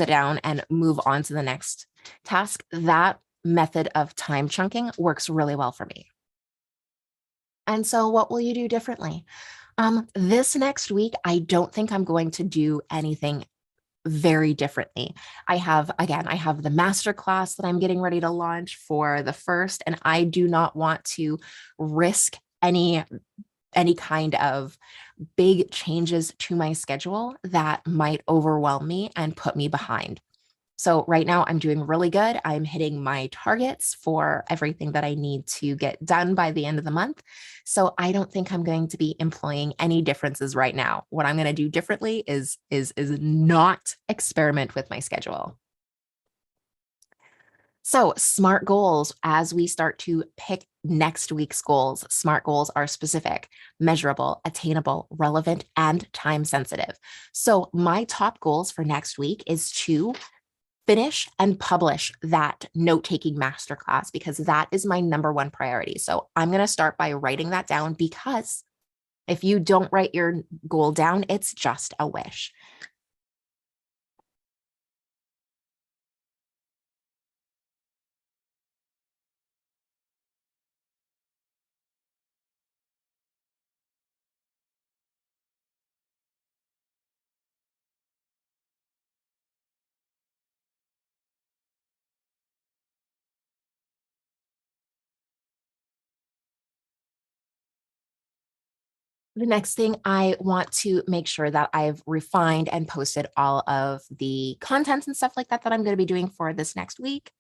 it down and move on to the next task. That method of time chunking works really well for me. And so what will you do differently? This next week, I don't think I'm going to do anything very differently. I have the master class that I'm getting ready to launch for the first, and I do not want to risk any kind of big changes to my schedule that might overwhelm me and put me behind. So right now I'm doing really good. I'm hitting my targets for everything that I need to get done by the end of the month. So I don't think I'm going to be employing any differences right now. What I'm going to do differently is not experiment with my schedule. So, SMART goals, as we start to pick next week's goals, SMART goals are specific, measurable, attainable, relevant, and time sensitive. So, my top goals for next week is to finish and publish that note-taking masterclass, because that is my number one priority. So, I'm going to start by writing that down, because if you don't write your goal down, it's just a wish. The next thing, I want to make sure that I've refined and posted all of the contents and stuff like that that I'm going to be doing for this next week.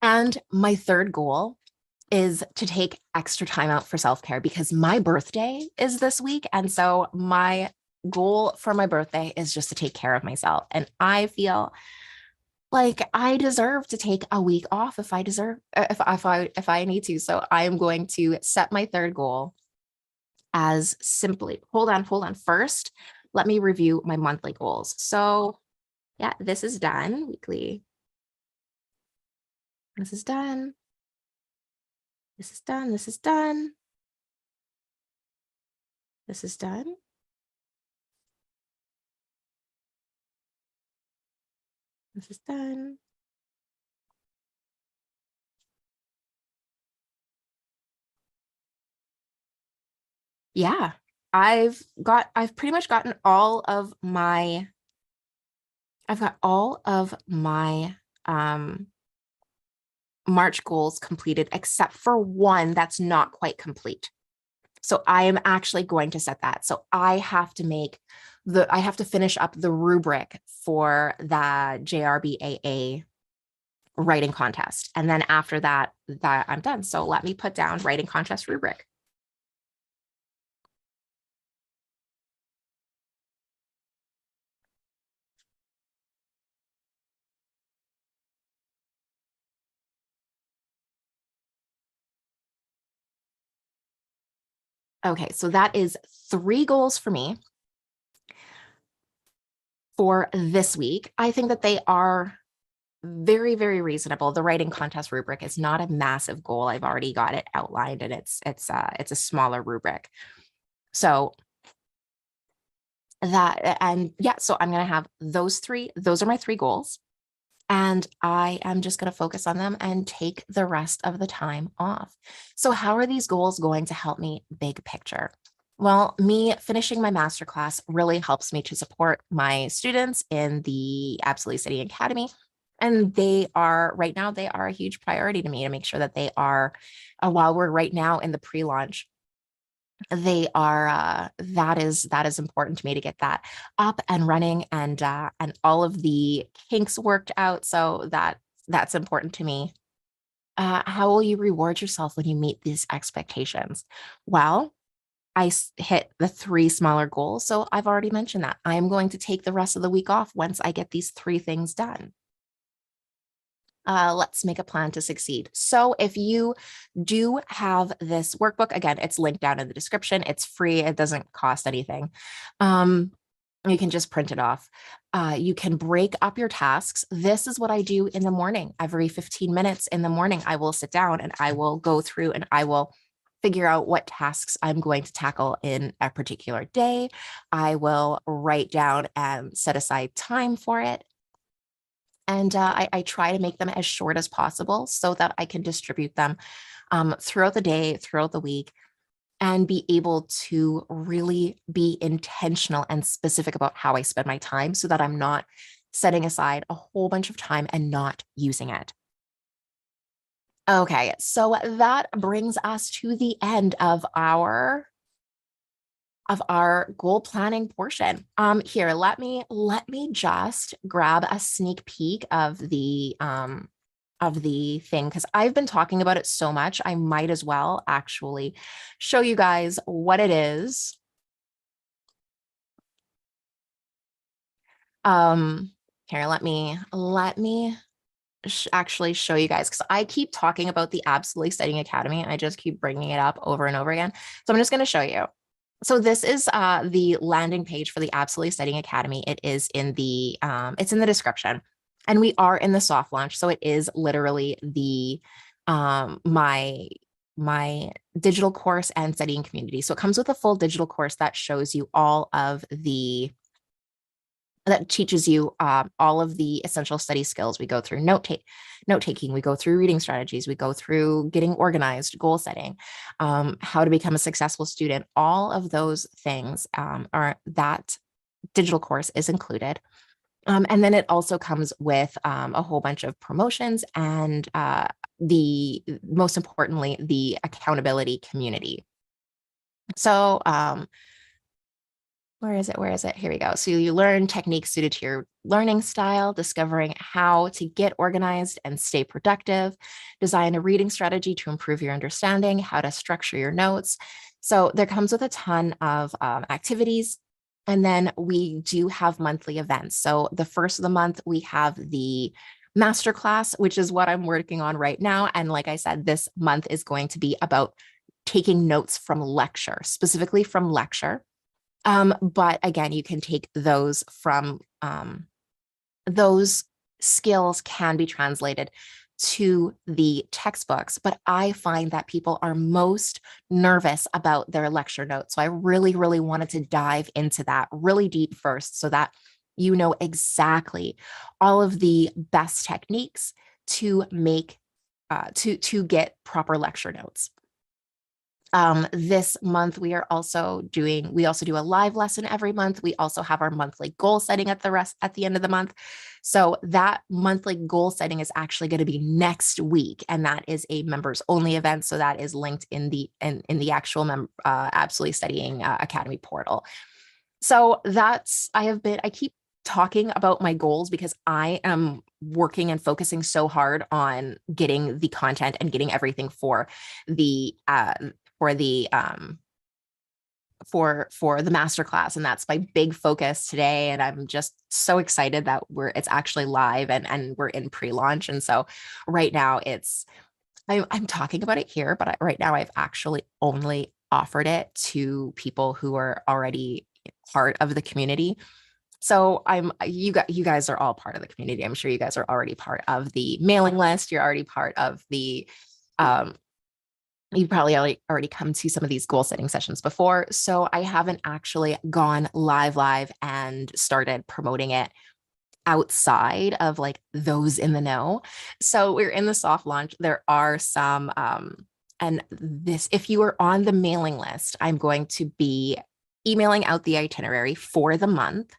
And my third goal is to take extra time out for self-care, because my birthday is this week. And so my goal for my birthday is just to take care of myself. And I feel like I deserve to take a week off if I need to. So I am going to set my third goal as simply, hold on. First, let me review my monthly goals. So yeah, this is done weekly. This is done. This is done. This is done. This is done. This is done. Yeah, I've pretty much gotten all of my, I've got all of my March goals completed, except for one that's not quite complete. So I am actually going to set that. So I have to finish up the rubric for the JRBAA writing contest. And then after that I'm done. So let me put down writing contest rubric. Okay, so that is 3 goals for me for this week. I think that they are very, very reasonable. The writing contest rubric is not a massive goal. I've already got it outlined, and it's a smaller rubric. So that, and yeah, so I'm going to have those 3. Those are my 3 goals. And I am just going to focus on them and take the rest of the time off. So how are these goals going to help me big picture? Well, me finishing my masterclass really helps me to support my students in the Absolutely Studying Academy. And they are right now, they are a huge priority to me to make sure that they are, while we're right now in the pre-launch, they are, that is important to me to get that up and running and all of the kinks worked out. So that's important to me. How will you reward yourself when you meet these expectations? Well, I hit the 3 smaller goals. So I've already mentioned that I'm going to take the rest of the week off once I get these 3 things done. Let's make a plan to succeed. So if you do have this workbook, again, it's linked down in the description. It's free. It doesn't cost anything. You can just print it off. You can break up your tasks. This is what I do in the morning. Every 15 minutes in the morning, I will sit down and I will go through and I will figure out what tasks I'm going to tackle in a particular day. I will write down and set aside time for it. And I try to make them as short as possible so that I can distribute them throughout the day, throughout the week, and be able to really be intentional and specific about how I spend my time so that I'm not setting aside a whole bunch of time and not using it. Okay, so that brings us to the end of our goal planning portion. Here, let me just grab a sneak peek of the thing, because I've been talking about it so much, I might as well actually show you guys what it is. Here, let me actually show you guys, because I keep talking about the Absolutely Studying Academy. I just keep bringing it up over and over again. So I'm just going to show you. So this is the landing page for the Absolutely Studying Academy. It is in the it's in the description, and we are in the soft launch. So it is literally the my digital course and studying community. So it comes with a full digital course that shows you all of the that teaches you all of the essential study skills. We go through note taking, we go through reading strategies, we go through getting organized, goal setting, how to become a successful student. All of those things are that digital course is included. And then it also comes with a whole bunch of promotions and most importantly, the accountability community. So where is it? Where is it? Here we go. So you learn techniques suited to your learning style, discovering how to get organized and stay productive, design a reading strategy to improve your understanding, how to structure your notes. So there comes with a ton of activities. And then we do have monthly events. So the first of the month, we have the masterclass, which is what I'm working on right now. And like I said, this month is going to be about taking notes from lecture, specifically from lecture. But again, you can take those from those skills can be translated to the textbooks, but I find that people are most nervous about their lecture notes. So I really, really wanted to dive into that really deep first so that You know exactly all of the best techniques to make to get proper lecture notes. This month we also do a live lesson every month. We also have our monthly goal setting at the end of the month. So that monthly goal setting is actually going to be next week, and that is a members only event. So that is linked in the actual Absolutely Studying Academy portal. So I keep talking about my goals because I am working and focusing so hard on getting the content and getting everything for the for the for the masterclass, and that's my big focus today. And I'm just so excited that it's actually live and we're in pre-launch. And so right now I'm talking about it here, but right now I've actually only offered it to people who are already part of the community. So you guys are all part of the community. I'm sure you guys are already part of the mailing list. You're already part of the you probably already come to some of these goal setting sessions before. So I haven't actually gone live and started promoting it outside of like those in the know. So we're in the soft launch. There are some, if you are on the mailing list, I'm going to be emailing out the itinerary for the month,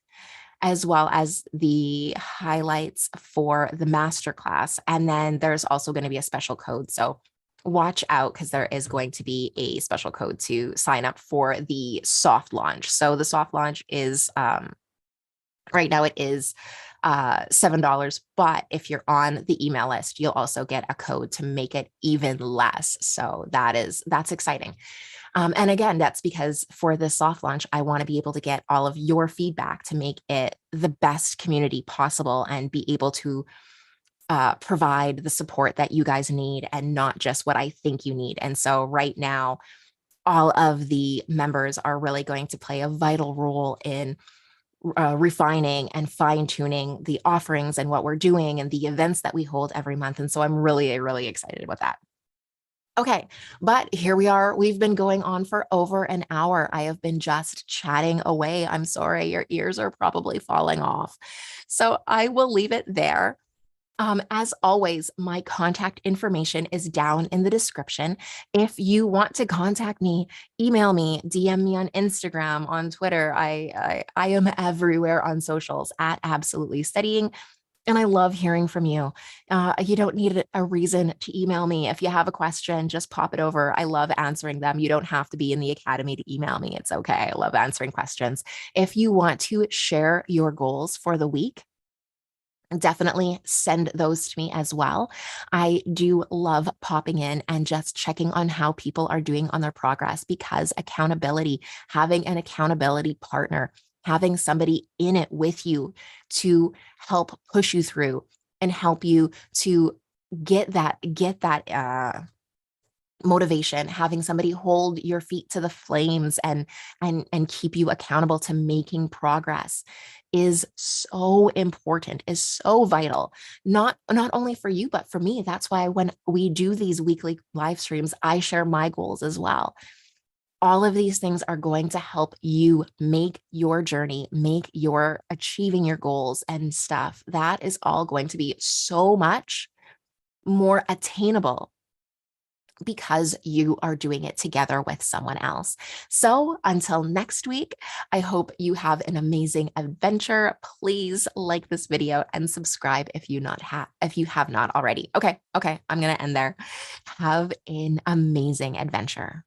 as well as the highlights for the masterclass. And then there's also going to be a special code. So watch out, because there is going to be a special code to sign up for the soft launch. So the soft launch is right now it is $7, but if you're on the email list, you'll also get a code to make it even less. So that's exciting. And again, that's because for the soft launch, I want to be able to get all of your feedback to make it the best community possible and be able to provide the support that you guys need and not just what I think you need. And so right now, all of the members are really going to play a vital role in refining and fine tuning the offerings and what we're doing and the events that we hold every month. And so I'm really, really excited about that. Okay, but here we are. We've been going on for over an hour. I have been just chatting away. I'm sorry, your ears are probably falling off. So I will leave it there. As always, my contact information is down in the description. If you want to contact me, email me, DM me on Instagram, on Twitter. I am everywhere on socials at Absolutely Studying. And I love hearing from you. You don't need a reason to email me. If you have a question, just pop it over. I love answering them. You don't have to be in the academy to email me. It's okay. I love answering questions. If you want to share your goals for the week, definitely send those to me as well. I do love popping in and just checking on how people are doing on their progress, because accountability, having an accountability partner, having somebody in it with you to help push you through and help you to get that motivation, having somebody hold your feet to the flames and keep you accountable to making progress is so important, is so vital, not only for you, but for me. That's why when we do these weekly live streams, I share my goals as well. All of these things are going to help you make your journey, make your achieving your goals and stuff. That is all going to be so much more attainable because you are doing it together with someone else. So until next week, I hope you have an amazing adventure. Please like this video and subscribe if you have not already. Okay, I'm going to end there. Have an amazing adventure.